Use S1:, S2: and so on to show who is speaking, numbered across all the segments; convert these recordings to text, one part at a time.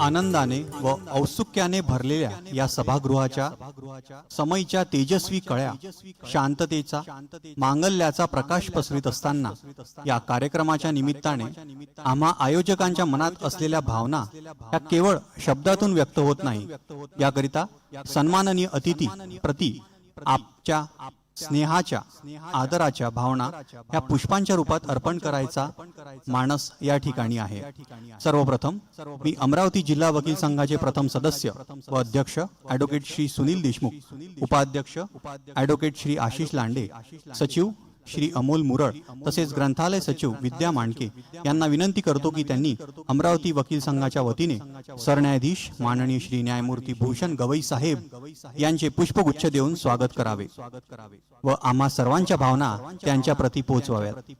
S1: आनंदाने व औत्सुक्याने भरलेल्या या सभागृहाच्या समयीच्या तेजस्वी कळ्या शांततेचा मांगल्याचा प्रकाश पसरत असताना या कार्यक्रमाच्या निमित्ताने आम्हा आयोजकांच्या मनात असलेल्या भावना या केवळ शब्दातून व्यक्त होत नाही। याकरिता सन्माननीय अतिथी प्रति आपच्या स्नेहाच्या आदराच्या भावना या पुष्पांच्या रूपात अर्पण करायचा मानस या ठिकाणी आहे। सर्वप्रथम मी अमरावती जिल्हा वकील संघाचे प्रथम सदस्य व अध्यक्ष ॲडव्होकेट श्री सुनील देशमुख, उपाध्यक्ष ॲडव्होकेट श्री आशिष लांडे, सचिव श्री अमोल मुरळ तसेच ग्रंथालय सचिव विद्या मांडके यांना विनंती करतो की त्यांनी अमरावती वकील संघाच्या वतीने सरन्यायाधीश माननीय श्री न्यायमूर्ती भूषण गवई साहेब यांचे पुष्पगुच्छ देऊन स्वागत करावे व आम्हा सर्वांच्या भावना त्यांच्या प्रती पोहोचवाव्यात।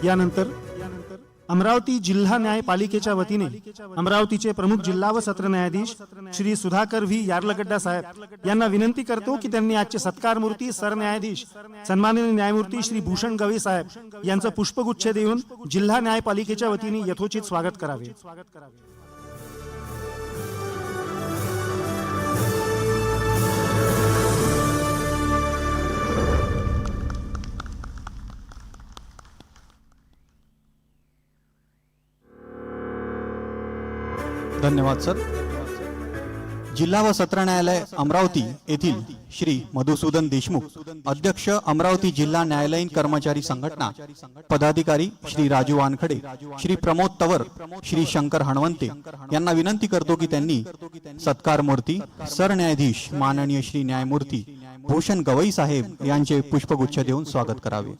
S2: यानंतर अमरावती जिल्हा न्यायपालिकेच्या वतीने अमरावतीचे प्रमुख जिल्हा व सत्र न्यायाधीश श्री सुधाकर व्ही यार्लगड्डा साहेब यांना विनंती करतो की त्यांनी आजचे सत्कार मूर्ती सरन्यायाधीश सन्माननीय न्यायमूर्ती श्री भूषण गवई साहेब यांचं पुष्पगुच्छ देऊन जिल्हा न्यायपालिकेच्या वतीने यथोचित स्वागत करावे।
S1: धन्यवाद सर। जिल्हा व सत्र न्यायालय अमरावती येथील श्री मधुसूदन देशमुख, अध्यक्ष अमरावती जिल्हा न्यायालयीन कर्मचारी संघटना, पदाधिकारी श्री राजू वानखडे, श्री प्रमोद तवर, श्री शंकर हणवंते यांना विनंती करतो की त्यांनी सत्कार मूर्ती सरन्यायाधीश माननीय श्री न्यायमूर्ती भूषण गवई साहेब यांचे पुष्पगुच्छ देऊन स्वागत करावे।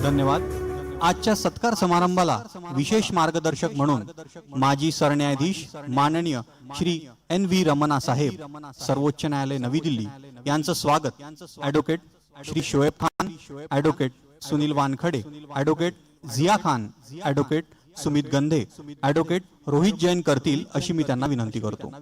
S1: धन्यवाद। आजच्या सत्कार समारंभाला विशेष मार्गदर्शक म्हणून माजी सरन्यायाधीश माननीय श्री NV रमणा साहेब, सर्वोच्च न्यायालय नवी दिल्ली यांचं स्वागत advocate Shri Shoaib Khan, advocate Sunil Wankhade, advocate Zia Khan, advocate Sumit Gandhe, advocate Rohit Jain करतील अशी मी त्यांना विनंती करतो।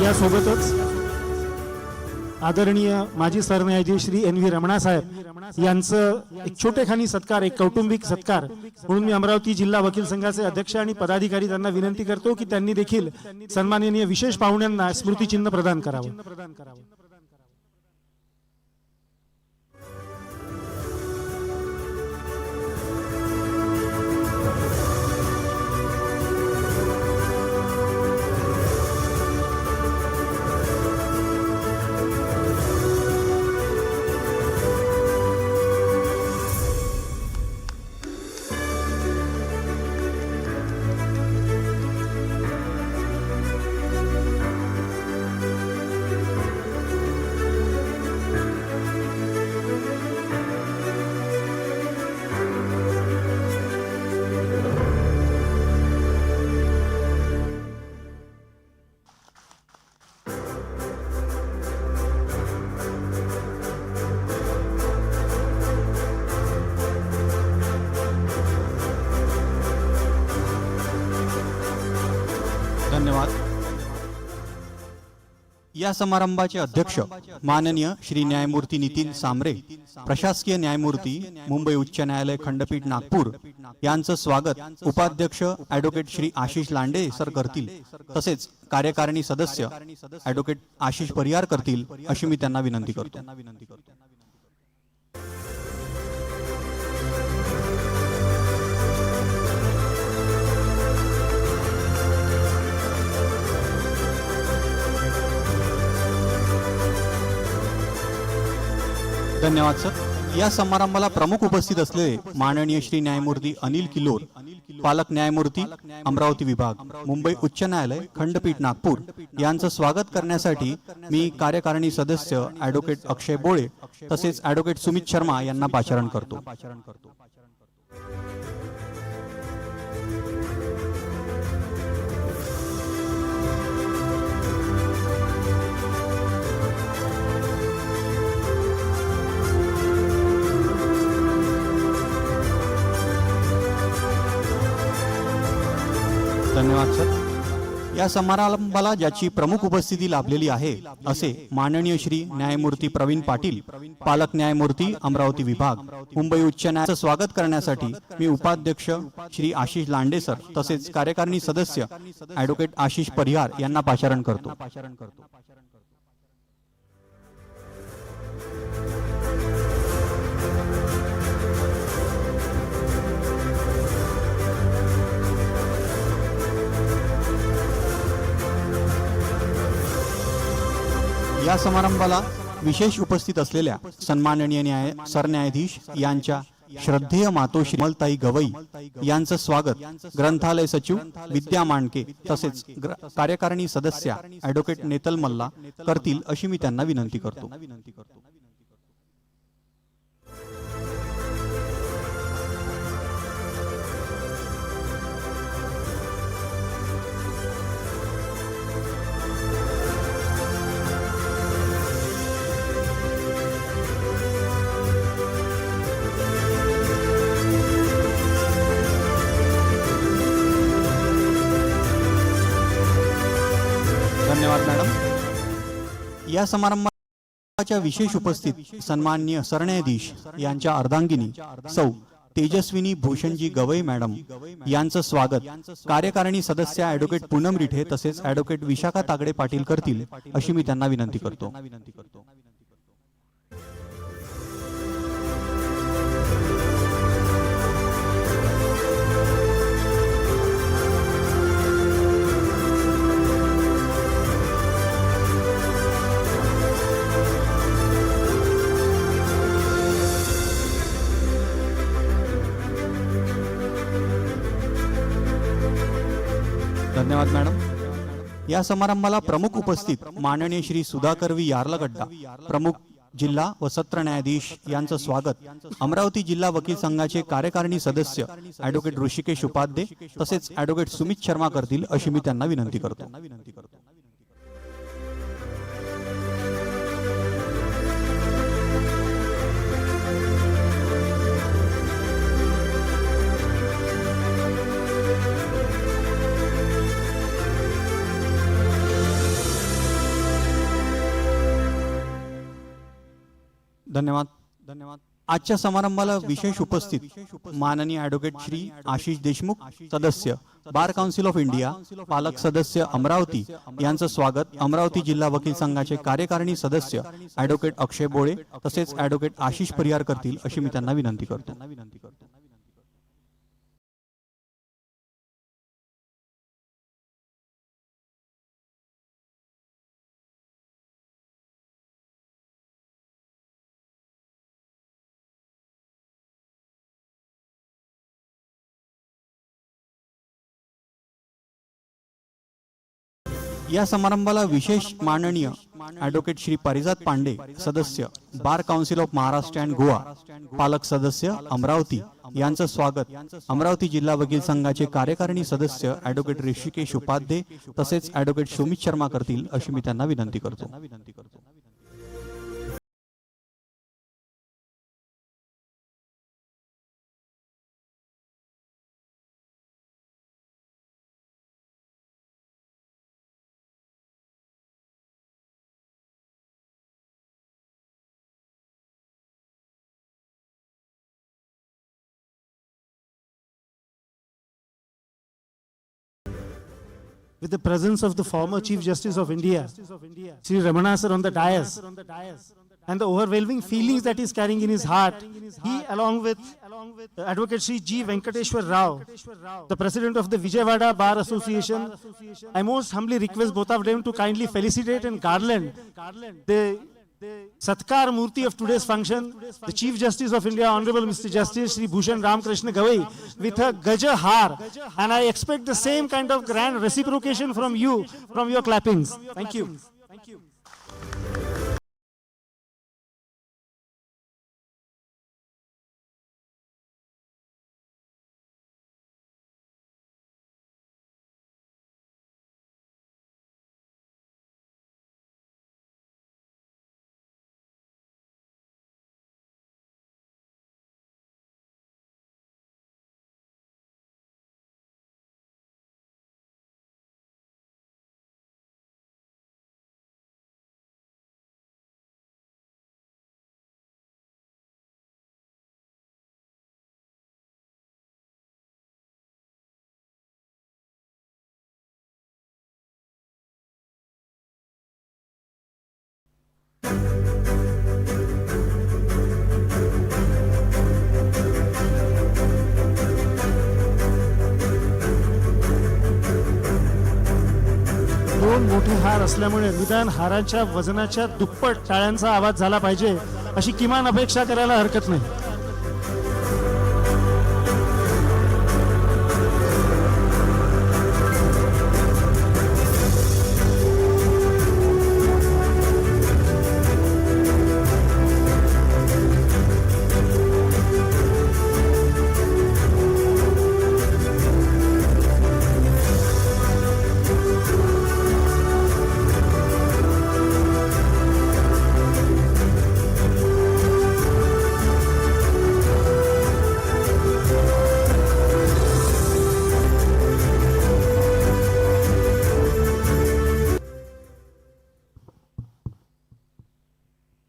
S2: यासोबतच आदरणीय माजी सरन्यायाधीश श्री NV रमणा साहेब यांचं एक छोटेखानी सत्कार, एक कौटुंबिक सत्कार म्हणून मी अमरावती जिल्हा वकील संघाचे अध्यक्ष आणि पदाधिकारी त्यांना विनंती करतो की त्यांनी देखील सन्माननीय विशेष पाहुण्यांना स्मृतिचिन्ह प्रदान करावं।
S1: या समारंभाचे अध्यक्ष माननीय श्री न्यायमूर्ती नितीन सांबरे, प्रशासकीय न्यायमूर्ती मुंबई उच्च न्यायालय खंडपीठ नागपूर यांचं स्वागत उपाध्यक्ष ॲडव्होकेट श्री आशिष लांडे सर करतील, तसेच कार्यकारिणी सदस्य ॲडव्होकेट आशिष परिहार करतील अशी मी त्यांना विनंती करतो. धन्यवाद सर. या समारंभाला प्रमुख उपस्थित असलेले माननीय श्री न्यायमूर्ती अनिल किलोर, पालक न्यायमूर्ती अमरावती विभाग मुंबई उच्च न्यायालय खंडपीठ नागपूर यांचं स्वागत करण्यासाठी मी कार्यकारिणी सदस्य ॲडव्होकेट अक्षय बोळे तसेच ॲडव्होकेट सुमित शर्मा यांना पाचारण करतो. धन्यवाद सर. या समारंभाला ज्याची प्रमुख उपस्थिती लाभलेली आहे असे माननीय श्री न्यायमूर्ती प्रवीण पाटील, पालक न्यायमूर्ती अमरावती विभाग मुंबई उच्च न्यायालयाचं स्वागत करण्यासाठी मी उपाध्यक्ष श्री आशिष लांडे सर तसेच कार्यकारिणी सदस्य ॲडव्होकेट आशिष परिहार यांना पाचारण करतो. या समारंभाला विशेष उपस्थित असलेल्या सन्माननीय सरन्यायाधीश यांच्या श्रद्धेय मातोश्री मलताई गवई यांचं स्वागत ग्रंथालय सचिव विद्या मांडके तसेच कार्यकारिणी सदस्य ॲडव्होकेट नेतल मल्ला करतील अशी मी त्यांना विनंती करतो. धन्यवाद मॅडम. या समारंभाच्या विशेष उपस्थित सन्माननीय सरन्यायाधीश यांच्या अर्धांगिनी सौ तेजस्विनी भूषणजी गवई मॅडम यांचं स्वागत कार्यकारिणी सदस्य ॲडव्होकेट पूनम रिठे तसेच ॲडव्होकेट विशाखा तागडे पाटील करतील अशी मी त्यांना विनंती करतो. धन्यवाद मॅडम. या समारंभाला प्रमुख उपस्थित माननीय श्री सुधाकर व्ही यार्लगड्डा, प्रमुख जिल्हा व सत्र न्यायाधीश यांचं स्वागत अमरावती जिल्हा वकील संघाचे कार्यकारिणी सदस्य ॲडव्होकेट ऋषिकेश उपाध्ये तसेच ॲडव्होकेट सुमित शर्मा करतील अशी मी त्यांना विनंती करतो. धन्यवाद. आजच्या समारंभाला विशेष उपस्थित माननीय ॲडव्होकेट श्री आशिष देशमुख, सदस्य बार काउन्सिल ऑफ इंडिया, पालक सदस्य अमरावती यांचं स्वागत अमरावती जिल्हा वकील संघाचे कार्यकारिणी सदस्य ॲडव्होकेट अक्षय बोळे तसेच ॲडव्होकेट आशिष परिहार करतील अशी मी त्यांना विनंती करतो. या समारंभाला विशेष माननीय ॲडव्होकेट श्री पारिजात पांडे, सदस्य bar council of Maharashtra and Goa, पालक सदस्य अमरावती यांचं स्वागत अमरावती जिल्हा वकील संघाचे कार्यकारिणी सदस्य ॲडव्होकेट ऋषिकेश उपाध्ये तसेच ॲडव्होकेट सुमित शर्मा करतील अशी मी त्यांना विनंती करतो.
S2: with the presence of the former Chief Justice of India, Sri Ramana sir on the dais, and the overwhelming feelings that he's carrying in his heart, he along with Advocate Sri G. Venkateshwar Rao, the President of the Vijayawada Bar Association, I most humbly request both of them to kindly felicitate and garland the Satkar Murti of today's function, the Chief Justice of India, Honorable Mr. Justice Sri Bhushan Ramakrishna Gavai, with a Gaja Har, and I expect the same kind of grand reciprocation from you, from your clappings. Thank you. दोन मोठे हार असल्यामुळे निदान हाराच्या वजनाच्या दुप्पट टाळ्यांचा आवाज झाला पाहिजे अशी किमान अपेक्षा करायला हरकत नाही.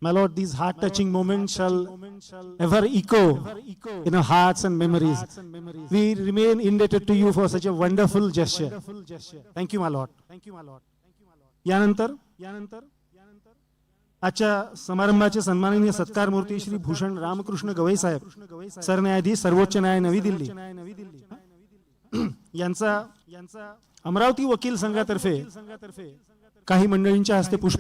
S2: My Lord, these heart-touching moments shall ever echo in our hearts and memories. We remain indebted to you for such a wonderful gesture. Thank you, my Lord. यानंतर आजच्या समारंभाचे सन्माननीय सत्कार मूर्ती श्री भूषण रामकृष्ण गवई साहेब, सरन्यायाधीश सर्वोच्च न्यायालय नवी दिल्ली यांचा अमरावती वकील संघातर्फे काही मंडळींच्या हस्ते पुष्प